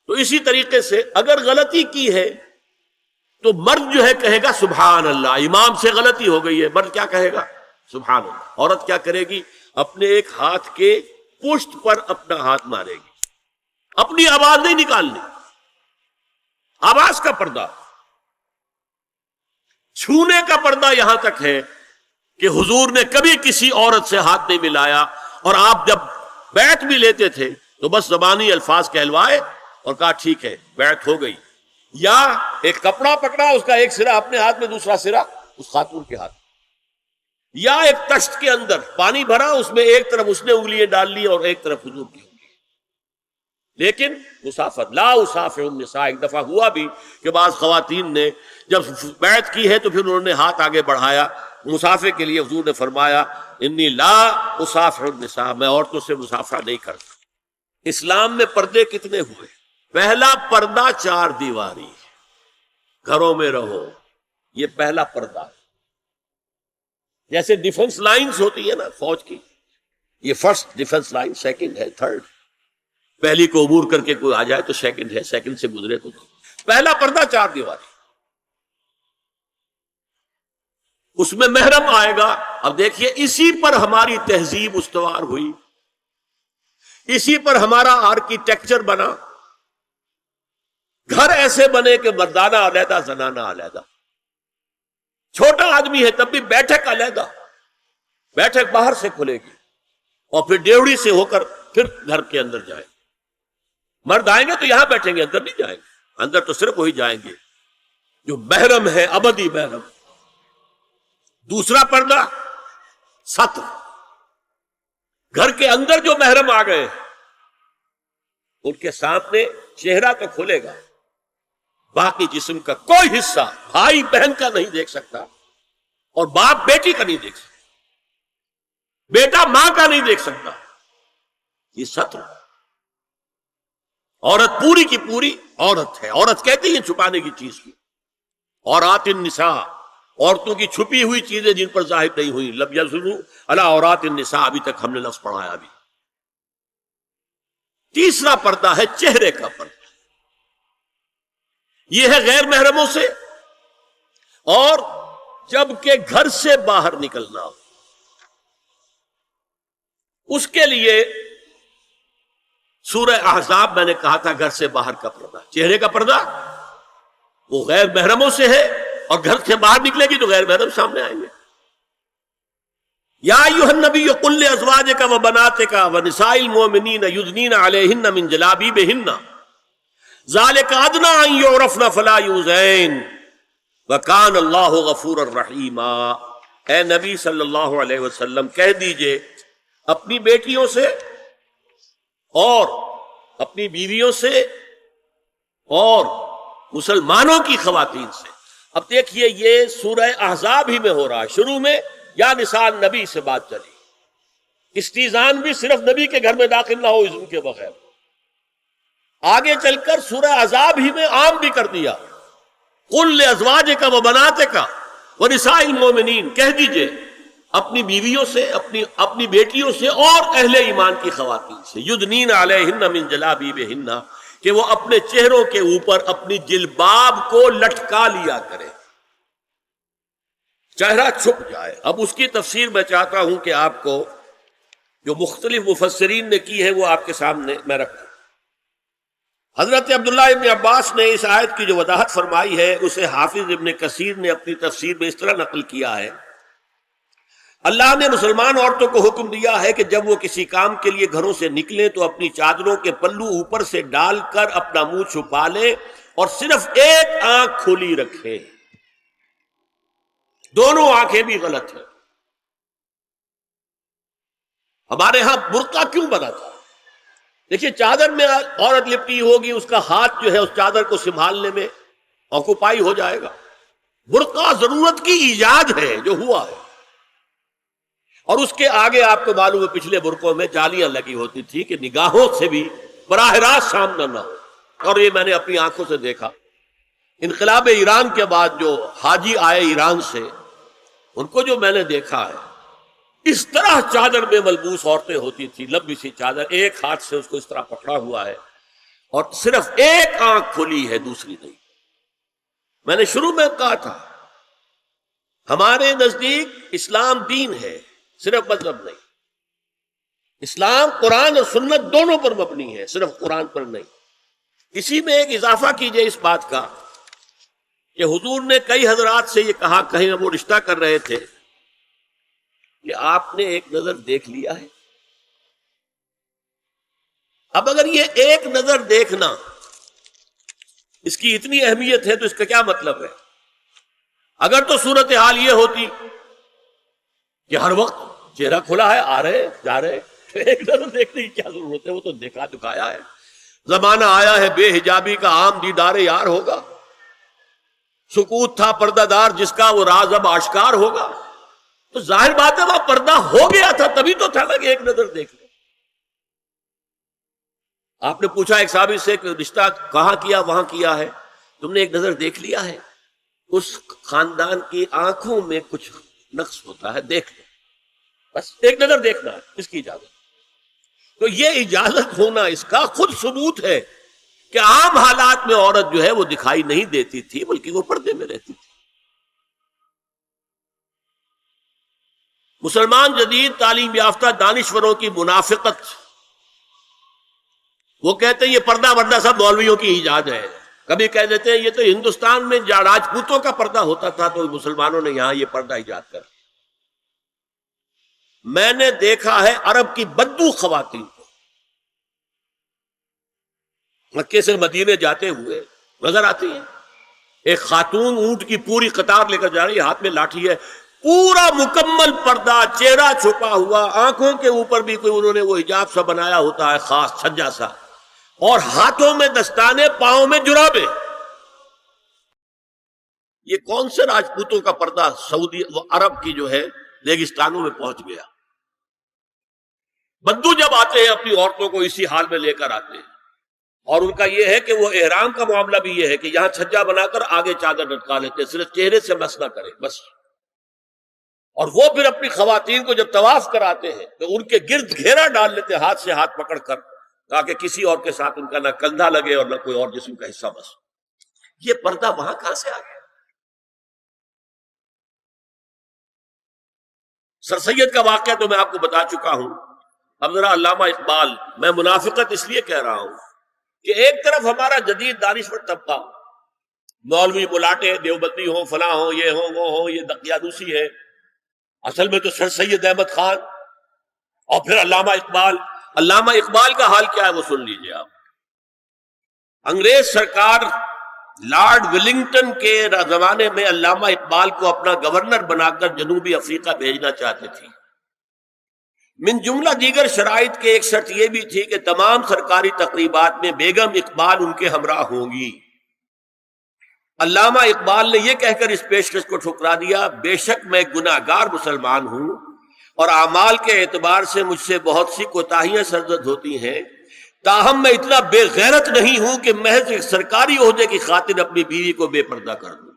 تو اسی طریقے سے اگر غلطی کی ہے تو مرد جو ہے کہے گا سبحان اللہ، امام سے غلطی ہو گئی ہے، مرد کیا کہے گا؟ سبحان اللہ۔ عورت کیا کرے گی؟ اپنے ایک ہاتھ کے پشت پر اپنا ہاتھ مارے گی، اپنی آواز نہیں نکالنی، آواز کا پردہ، چھونے کا پردہ یہاں تک ہے کہ حضور نے کبھی کسی عورت سے ہاتھ نہیں ملایا، اور آپ جب بیعت بھی لیتے تھے تو بس زبانی الفاظ کہلوائے اور کہا ٹھیک ہے بیعت ہو گئی، یا ایک کپڑا پکڑا، اس کا ایک سرا اپنے ہاتھ میں، دوسرا سرا اس خاتون کے ہاتھ، یا ایک تشت کے اندر پانی بھرا، اس میں ایک طرف اس نے انگلیاں ڈال لی اور ایک طرف حضور کی انگلی، لیکن مسافت لا اسافر النساء۔ ایک دفعہ ہوا بھی کہ بعض خواتین نے جب بیعت کی ہے تو پھر انہوں نے ہاتھ آگے بڑھایا مسافے کے لیے، حضور نے فرمایا انی لا اسافر النساء، میں عورتوں سے مسافرہ نہیں کرتا۔ اسلام میں پردے کتنے ہوئے؟ پہلا پردہ 4 دیواری، گھروں میں رہو، یہ پہلا پردہ ہے۔ جیسے ڈیفنس لائنز ہوتی ہے نا فوج کی، یہ فرسٹ ڈیفنس لائن، سیکنڈ ہے، تھرڈ، پہلی کو عبور کر کے کوئی آ جائے تو سیکنڈ ہے، سیکنڈ سے گزرے تو پہلا پردہ 4 دیواری، اس میں محرم آئے گا۔ اب دیکھیے اسی پر ہماری تہذیب استوار ہوئی، اسی پر ہمارا آرکیٹیکچر بنا، گھر ایسے بنے کہ مردانہ علیحدہ زنانہ علیحدہ، چھوٹا آدمی ہے تب بھی بیٹھک علیحدہ، بیٹھک باہر سے کھلے گی اور پھر ڈیوڑی سے ہو کر پھر گھر کے اندر جائیں گے، مرد آئیں گے تو یہاں بیٹھیں گے، اندر نہیں جائیں گے، اندر تو صرف وہی جائیں گے جو محرم ہے، ابدی محرم۔ دوسرا پردہ ستر، گھر کے اندر جو محرم آ گئے ان کے سامنے چہرہ تو کھلے گا، باقی جسم کا کوئی حصہ بھائی بہن کا نہیں دیکھ سکتا، اور باپ بیٹی کا نہیں دیکھ سکتا، بیٹا ماں کا نہیں دیکھ سکتا، یہ ستر۔ عورت پوری کی پوری عورت ہے، عورت کہتی ہے چھپانے کی چیز کی، عورات النساء، عورتوں کی چھپی ہوئی چیزیں جن پر ظاہر نہیں ہوئی، لم یظہروا علی عورات النساء، ابھی تک ہم نے لفظ پڑھایا بھی۔ تیسرا پردہ ہے چہرے کا پردہ، یہ ہے غیر محرموں سے، اور جب کہ گھر سے باہر نکلنا ہو اس کے لیے سورہ احزاب میں نے کہا تھا گھر سے باہر کا پردہ، چہرے کا پردہ وہ غیر محرموں سے ہے، اور گھر سے باہر نکلے گی تو غیر محرم سامنے آئیں گے۔ یا ایھا النبی قل لازواجک وبناتک ونساء المؤمنین یدنین علیہن من جلابیبہن ذالک ادنی ان یعرفن فلا یؤذین وکان اللہ غفورا رحیما۔ اے نبی صلی اللہ علیہ وسلم کہہ دیجئے اپنی بیٹیوں سے اور اپنی بیویوں سے اور مسلمانوں کی خواتین سے۔ اب دیکھیے یہ سورہ احزاب ہی میں ہو رہا ہے، شروع میں یا نساء نبی سے بات چلی، استیزان بھی صرف نبی کے گھر میں داخل نہ ہو اذن کے بغیر، آگے چل کر سورہ احزاب ہی میں عام بھی کر دیا، قل لازواجک وبناتک ونساء المؤمنین، کہہ دیجئے اپنی بیویوں سے، اپنی بیٹیوں سے اور اہل ایمان کی خواتین سے، یدنین علیہن من جلابیبہن، کہ وہ اپنے چہروں کے اوپر اپنی جلباب کو لٹکا لیا کرے، چہرہ چھپ جائے۔ اب اس کی تفسیر میں چاہتا ہوں کہ آپ کو جو مختلف مفسرین نے کی ہے وہ آپ کے سامنے میں رکھوں۔ حضرت عبداللہ ابن عباس نے اس آیت کی جو وضاحت فرمائی ہے اسے حافظ ابن کثیر نے اپنی تفسیر میں اس طرح نقل کیا ہے، اللہ نے مسلمان عورتوں کو حکم دیا ہے کہ جب وہ کسی کام کے لیے گھروں سے نکلیں تو اپنی چادروں کے پلو اوپر سے ڈال کر اپنا منہ چھپا لیں اور صرف ایک آنکھ کھلی رکھیں، دونوں آنکھیں بھی غلط ہیں۔ ہمارے ہاں برقع کیوں بنا تھا؟ دیکھیے چادر میں عورت لپٹی ہوگی، اس کا ہاتھ جو ہے اس چادر کو سنبھالنے میں آکوپائی ہو جائے گا۔ برقع ضرورت کی ایجاد ہے جو ہوا ہے، اور اس کے آگے آپ کو معلوم ہے پچھلے برقعوں میں جالیاں لگی ہوتی تھی کہ نگاہوں سے بھی براہ راست سامنا نہ ہو، اور یہ میں نے اپنی آنکھوں سے دیکھا۔ انقلاب ایران کے بعد جو حاجی آئے ایران سے، ان کو جو میں نے دیکھا ہے اس طرح چادر میں ملبوس عورتیں ہوتی تھی، لمبی سی چادر، ایک ہاتھ سے اس کو اس طرح پکڑا ہوا ہے، اور صرف ایک آنکھ کھلی ہے، دوسری نہیں۔ میں نے شروع میں کہا تھا ہمارے نزدیک اسلام دین ہے، صرف مذہب نہیں۔ اسلام قرآن اور سنت دونوں پر مبنی ہے، صرف قرآن پر نہیں۔ اسی میں ایک اضافہ کیجئے اس بات کا کہ حضور نے کئی حضرات سے یہ کہا، کہیں وہ رشتہ کر رہے تھے، کہ آپ نے ایک نظر دیکھ لیا ہے۔ اب اگر یہ ایک نظر دیکھنا اس کی اتنی اہمیت ہے تو اس کا کیا مطلب ہے؟ اگر تو صورتحال یہ ہوتی کہ ہر وقت چہرہ کھلا ہے، آ رہے جا رہے، تو ایک نظر دیکھنے کی کیا ضرورت ہے؟ وہ تو دیکھا دکھایا ہے۔ زمانہ آیا ہے بے حجابی کا، عام دیدار یار ہوگا۔ سکوت تھا پردہ دار جس کا، وہ راز اب آشکار ہوگا۔ تو ظاہر بات ہے وہاں پردہ ہو گیا تھا، تبھی تو تھا نا کہ ایک نظر دیکھ لے۔ آپ نے پوچھا ایک صحابی سے کہ رشتہ کہاں کیا؟ وہاں کیا ہے۔ تم نے ایک نظر دیکھ لیا ہے؟ اس خاندان کی آنکھوں میں کچھ نقص ہوتا ہے، دیکھ لو، بس ایک نظر دیکھنا ہے، اس کی اجازت۔ تو یہ اجازت ہونا اس کا خود ثبوت ہے کہ عام حالات میں عورت جو ہے وہ دکھائی نہیں دیتی تھی، بلکہ وہ پردے میں رہتی تھی۔ مسلمان جدید تعلیم یافتہ دانشوروں کی منافقت، وہ کہتے ہیں یہ پردہ وردہ سب مولویوں کی ایجاد ہے۔ کبھی کہہ دیتے ہیں یہ تو ہندوستان میں راجپوتوں کا پردہ ہوتا تھا تو مسلمانوں نے یہاں یہ پردہ ایجاد کر۔ میں نے دیکھا ہے عرب کی بدو خواتین کو مکے سے مدینے جاتے ہوئے نظر آتی ہیں۔ ایک خاتون اونٹ کی پوری قطار لے کر جا رہی ہے، ہاتھ میں لاٹھی ہے، پورا مکمل پردہ، چہرہ چھپا ہوا، آنکھوں کے اوپر بھی کوئی انہوں نے وہ حجاب سا بنایا ہوتا ہے خاص چھجا سا، اور ہاتھوں میں دستانے، پاؤں میں جرابیں۔ یہ کون سے راجپوتوں کا پردہ سعودی عرب کی جو ہے ریگستانوں میں پہنچ گیا؟ بدو جب آتے ہیں اپنی عورتوں کو اسی حال میں لے کر آتے ہیں، اور ان کا یہ ہے کہ وہ احرام کا معاملہ بھی یہ ہے کہ یہاں چھجا بنا کر آگے چادر لٹکا لیتے ہیں، صرف چہرے سے مس نہ کرے بس۔ اور وہ پھر اپنی خواتین کو جب طواف کراتے ہیں تو ان کے گرد گھیرا ڈال لیتے ہیں، ہاتھ سے ہاتھ پکڑ کر، تاکہ کسی اور کے ساتھ ان کا نہ کندھا لگے اور نہ کوئی اور جسم کا حصہ بس۔ یہ پردہ وہاں کہاں سے آ گیا؟ سر سید کا واقعہ تو میں آپ کو بتا چکا ہوں۔ اب ذرا علامہ اقبال، میں منافقت اس لیے کہہ رہا ہوں کہ ایک طرف ہمارا جدید دانشور طبقہ، مولوی ملاٹے دیوبندی ہوں، فلاں ہوں، یہ ہوں وہ ہوں، یہ دقیانوسی ہے، اصل میں تو سر سید احمد خان، اور پھر علامہ اقبال۔ علامہ اقبال کا حال کیا ہے وہ سن لیجئے آپ۔ انگریز سرکار لارڈ ولنگٹن کے زمانے میں علامہ اقبال کو اپنا گورنر بنا کر جنوبی افریقہ بھیجنا چاہتے تھے۔ من جملہ دیگر شرائط کے ایک شرط یہ بھی تھی کہ تمام سرکاری تقریبات میں بیگم اقبال ان کے ہمراہ ہوں گی۔ علامہ اقبال نے یہ کہہ کر اس پیشکش کو ٹھکرا دیا، بے شک میں گناہگار مسلمان ہوں اور اعمال کے اعتبار سے مجھ سے بہت سی کوتاہیاں سرزد ہوتی ہیں، تاہم میں اتنا بے غیرت نہیں ہوں کہ محض ایک سرکاری عہدے کی خاطر اپنی بیوی کو بے پردہ کر دوں۔